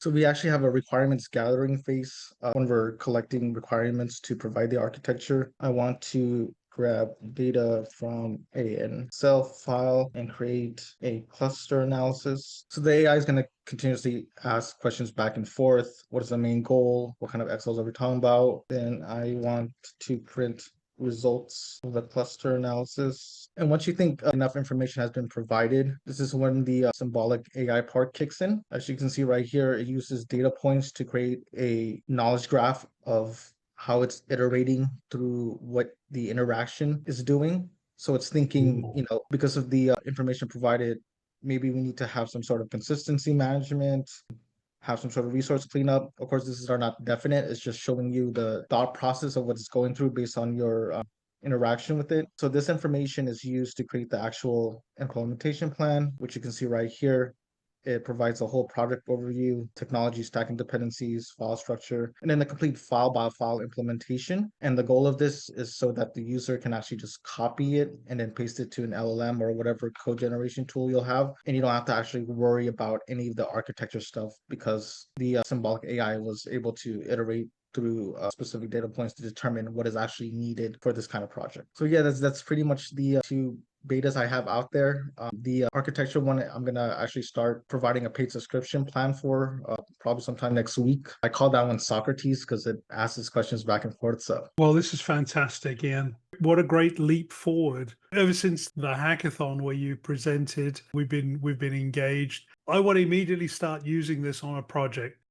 So we actually have a requirements gathering phase when we're collecting requirements to provide the architecture. I want to grab data from an Excel file and create a cluster analysis. So the AI is going to continuously ask questions back and forth. What is the main goal? What kind of Excels are we talking about? Then I want to print results of the cluster analysis. And once you think enough information has been provided, this is when the symbolic AI part kicks in. As you can see right here, it uses data points to create a knowledge graph of how it's iterating through what the interaction is doing. So it's thinking, because of the information provided, maybe we need to have some sort of consistency management, have some sort of resource cleanup. Of course, this is not definite. It's just showing you the thought process of what it's going through based on your interaction with it. So this information is used to create the actual implementation plan, which you can see right here. It provides a whole project overview, technology stacking dependencies, file structure, and then the complete file by file implementation. And the goal of this is so that the user can actually just copy it and then paste it to an LLM or whatever code generation tool you'll have. And you don't have to actually worry about any of the architecture stuff because the symbolic AI was able to iterate through specific data points to determine what is actually needed for this kind of project. So yeah, that's pretty much the two betas I have out there. The architecture one, I'm gonna actually start providing a paid subscription plan for probably sometime next week. I call that one Socrates because it asks its questions back and forth. So Well, this is fantastic, Ian. What a great leap forward. Ever since the hackathon where you presented, we've been engaged. I want to immediately start using this on a project.